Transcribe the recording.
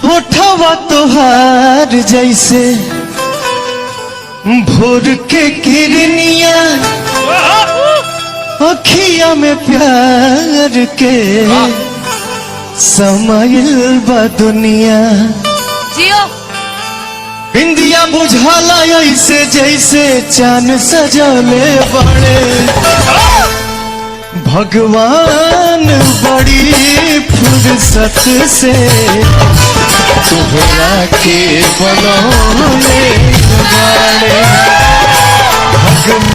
होठवा तोहार जैसे भोर के किरनिया, अखिया में प्यार के समाइल बा दुनिया। इंदिया बुझाला ऐसे जैसे चांद सजले बड़े भगवान, बड़ी फुर्सत से तुहरा के बनौले बाड़े।